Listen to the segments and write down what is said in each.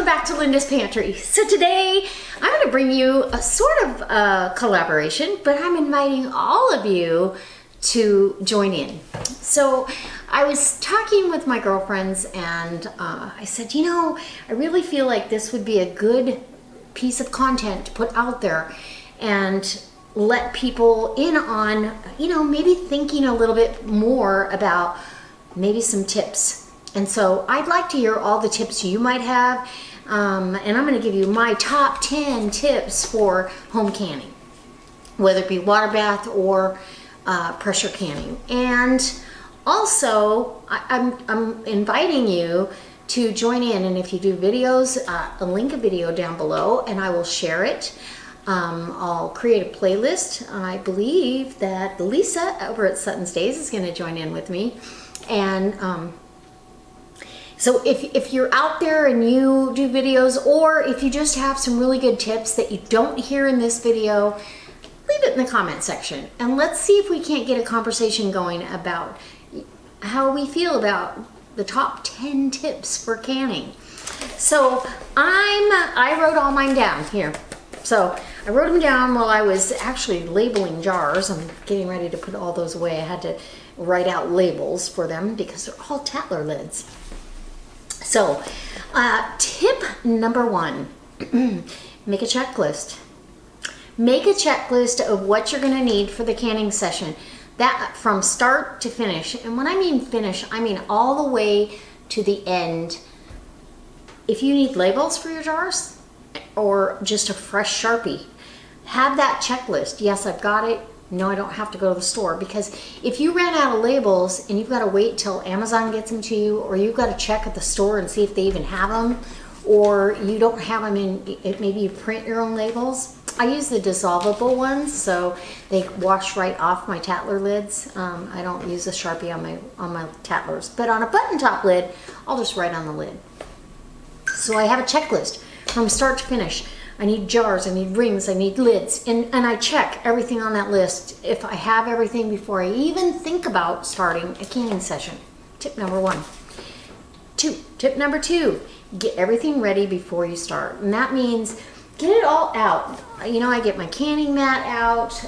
welcome back to Linda's Pantry. So today I'm going to bring you a sort of collaboration, but I'm inviting all of you to join in. So I was talking with my girlfriends and I said, you know, I really feel like this would be a good piece of content to put out there and let people in on, you know, maybe thinking a little bit more about maybe some tips. And so I'd like to hear all the tips you might have, and I'm going to give you my top 10 tips for home canning, whether it be water bath or pressure canning. And also, I'm inviting you to join in, and if you do videos, I'll link a video down below and I will share it. I'll create a playlist. I believe that Lisa over at Sutton's Days is going to join in with me. And so if you're out there and you do videos, or if you just have some really good tips that you don't hear in this video, leave it in the comment section. And let's see if we can't get a conversation going about how we feel about the top 10 tips for canning. So I wrote all mine down here. So I wrote them down while I was actually labeling jars. I'm getting ready to put all those away. I had to write out labels for them because they're all Tattler lids. So, tip number 1, make a checklist. Make a checklist of what you're going to need for the canning session. That from start to finish. And when I mean finish, I mean all the way to the end. If you need labels for your jars or just a fresh Sharpie, have that checklist. Yes, I've got it. No, I don't have to go to the store, because if you ran out of labels and you've got to wait till Amazon gets them to you, or you've got to check at the store and see if they even have them, or you don't have them in, maybe you print your own labels. I use the dissolvable ones, so they wash right off my Tattler lids. I don't use a Sharpie on my Tattlers, but on a button top lid, I'll just write on the lid. So I have a checklist from start to finish. I need jars, I need rings, I need lids, and I check everything on that list if I have everything before I even think about starting a canning session. Tip number 1. Tip number 2, get everything ready before you start. And that means get it all out. You know, I get my canning mat out,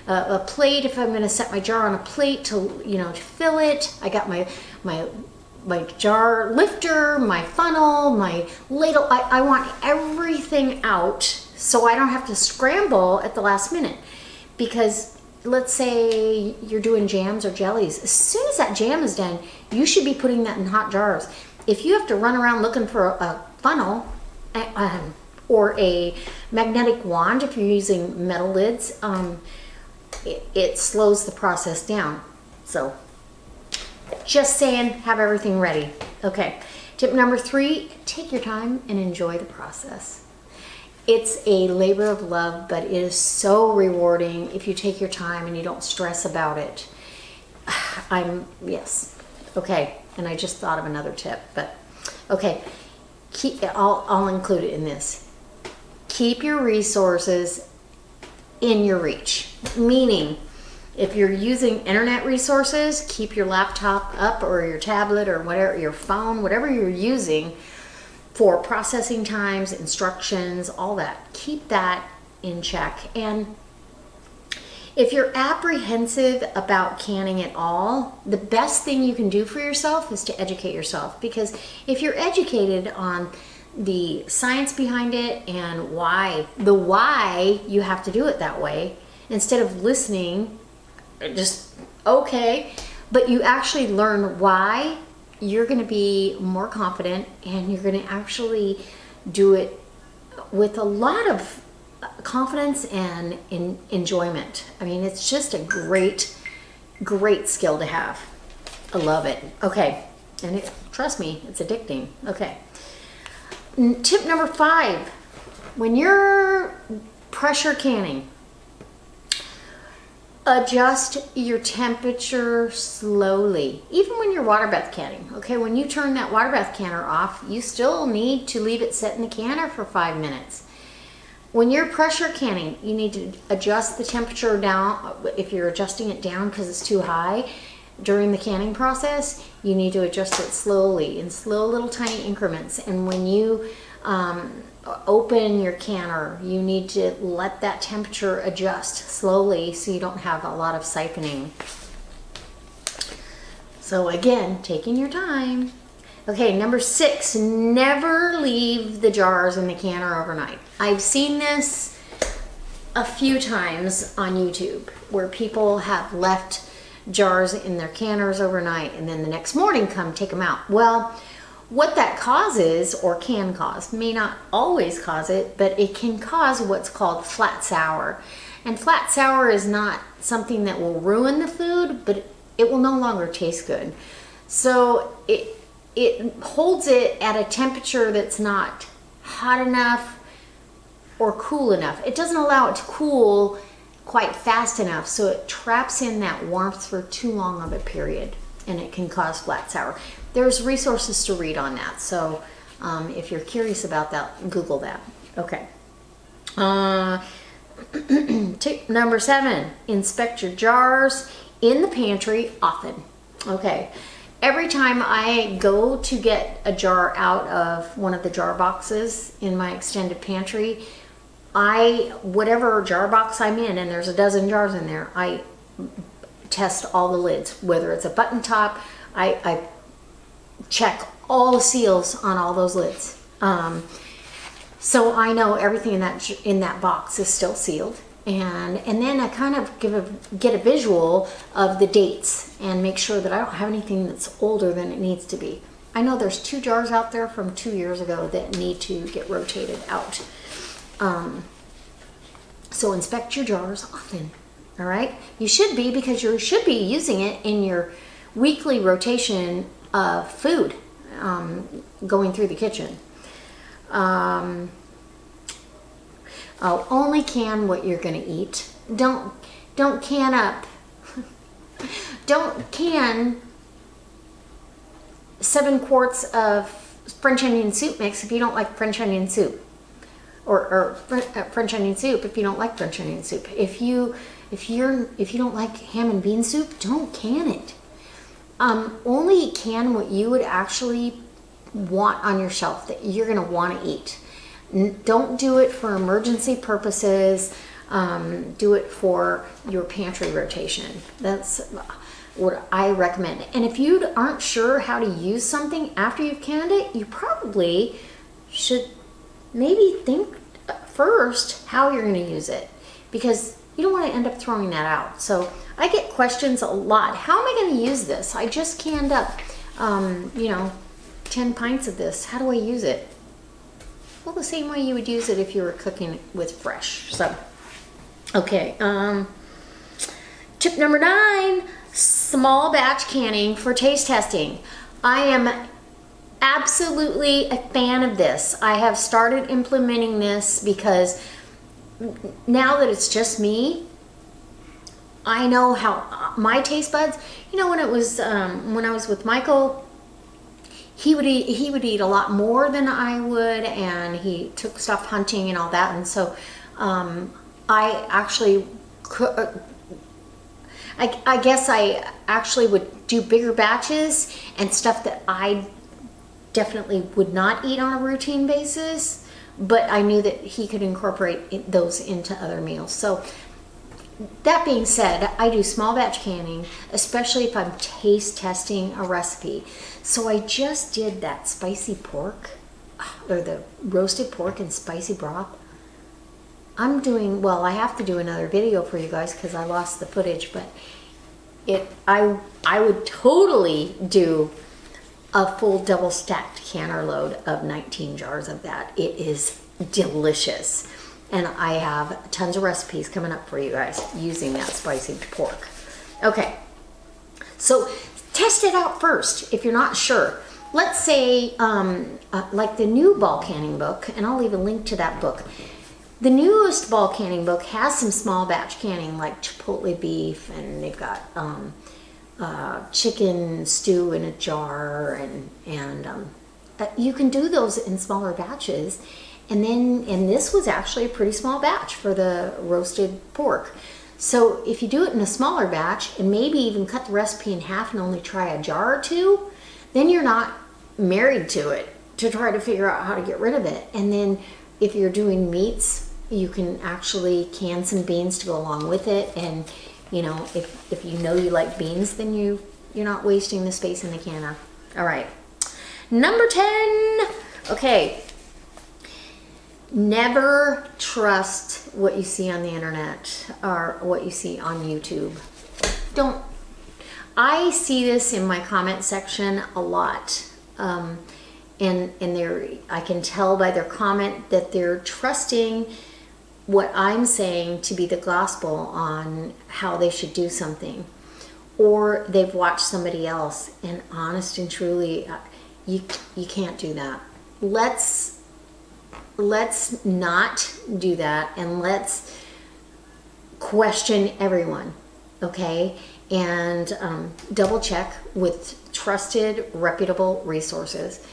a plate if I'm going to set my jar on a plate to, you know, to fill it. I got my jar lifter, my funnel, my ladle. I want everything out so I don't have to scramble at the last minute. Because let's say you're doing jams or jellies. As soon as that jam is done, you should be putting that in hot jars. If you have to run around looking for a funnel or a magnetic wand, if you're using metal lids, it slows the process down. So just saying, have everything ready. Okay, tip number 3, take your time and enjoy the process. It's a labor of love, but it is so rewarding if you take your time and you don't stress about it. Yes, okay, and I just thought of another tip, but okay, I'll include it in this. Keep your resources in your reach, meaning if you're using internet resources, keep your laptop up or your tablet or whatever, your phone, whatever you're using for processing times, instructions, all that. Keep that in check. And if you're apprehensive about canning at all, the best thing you can do for yourself is to educate yourself. Because if you're educated on the science behind it and why you have to do it that way, instead of listening just okay, but you actually learn why, you're going to be more confident and you're going to actually do it with a lot of confidence and enjoyment. I mean, it's just a great skill to have. I love it. Okay, and trust me, it's addicting. Okay, tip number 5, when you're pressure canning, adjust your temperature slowly, even when you're water bath canning. Okay, when you turn that water bath canner off, you still need to leave it set in the canner for 5 minutes. When you're pressure canning, you need to adjust the temperature down. If you're adjusting it down because it's too high during the canning process, you need to adjust it slowly in slow little tiny increments. And when you open your canner. You need to let that temperature adjust slowly so you don't have a lot of siphoning. So again, taking your time. Okay, number 6, never leave the jars in the canner overnight. I've seen this a few times on YouTube where people have left jars in their canners overnight and then the next morning come take them out. Well, what that causes, or can cause, may not always cause it, but it can cause what's called flat sour. And flat sour is not something that will ruin the food, but it will no longer taste good. So it holds it at a temperature that's not hot enough or cool enough. It doesn't allow it to cool quite fast enough, so it traps in that warmth for too long of a period, and it can cause flat sour. There's resources to read on that, so if you're curious about that, Google that. Okay. Tip number 7, inspect your jars in the pantry often. Okay. Every time I go to get a jar out of one of the jar boxes in my extended pantry, whatever jar box I'm in, and there's a dozen jars in there, I test all the lids. Whether it's a button top, I check all the seals on all those lids. So I know everything in that box is still sealed. And then I kind of get a visual of the dates and make sure that I don't have anything that's older than it needs to be. I know there's 2 jars out there from 2 years ago that need to get rotated out. So inspect your jars often, all right? You should be, because you should be using it in your weekly rotation of food going through the kitchen. Only can what you're gonna eat. Don't can up. Don't can 7 quarts of French onion soup mix if you don't like French onion soup, or French onion soup if you don't like French onion soup. If you don't like ham and bean soup, don't can it. Only can what you would actually want on your shelf that you're gonna want to eat. Don't do it for emergency purposes. Do it for your pantry rotation. That's what I recommend. And if you aren't sure how to use something after you've canned it, you probably should maybe think first how you're going to use it, because you don't want to end up throwing that out. So I get questions a lot. How am I going to use this? I just canned up, 10 pints of this. How do I use it? Well, the same way you would use it if you were cooking with fresh. So, okay. Tip number 9, small batch canning for taste testing. I am absolutely a fan of this. I have started implementing this because now that it's just me, I know how my taste buds, when I was with Michael, he would eat a lot more than I would, and he took stuff hunting and all that, and so I actually I guess I actually would do bigger batches and stuff that I definitely would not eat on a routine basis, but I knew that he could incorporate those into other meals. So that being said, I do small batch canning, especially if I'm taste testing a recipe. So I just did that spicy pork, or the roasted pork and spicy broth. I have to do another video for you guys because I lost the footage, but I would totally do a full double stacked canner load of 19 jars of that. It is delicious. And I have tons of recipes coming up for you guys using that spicy pork. Okay, so test it out first if you're not sure. Let's say, like the new ball canning book, and I'll leave a link to that book. The newest ball canning book has some small batch canning, like chipotle beef, and they've got chicken stew in a jar, and you can do those in smaller batches. And this was actually a pretty small batch for the roasted pork. So if you do it in a smaller batch and maybe even cut the recipe in half and only try a jar or two, then you're not married to it. to try to figure out how to get rid of it. And then if you're doing meats, you can actually can some beans to go along with it. And you know, if you know you like beans, then you're not wasting the space in the canner. All right, number 10. Okay, never trust what you see on the internet or what you see on YouTube. Don't. I see this in my comment section a lot. And I can tell by their comment that they're trusting what I'm saying to be the gospel on how they should do something. Or they've watched somebody else, and honest and truly, you can't do that. Let's not do that, and let's question everyone, okay? And double check with trusted, reputable resources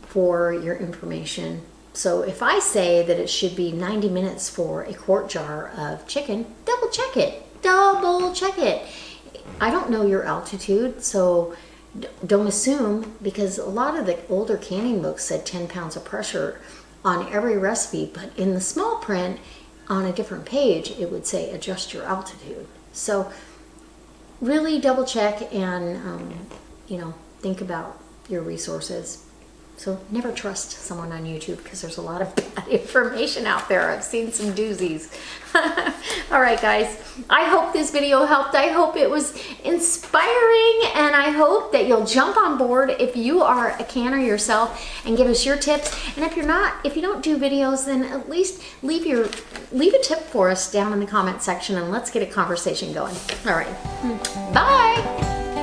for your information. So if I say that it should be 90 minutes for a quart jar of chicken, double check it. Double check it. I don't know your altitude, so don't assume, because a lot of the older canning books said 10 pounds of pressure on every recipe, but in the small print on a different page, it would say adjust your altitude. So really double check and, you know, think about your resources. So never trust someone on YouTube, because there's a lot of bad information out there. I've seen some doozies. All right, guys, I hope this video helped. I hope it was inspiring, and I hope that you'll jump on board if you are a canner yourself and give us your tips. And if you don't do videos, then at least leave a tip for us down in the comment section, and let's get a conversation going. All right, bye.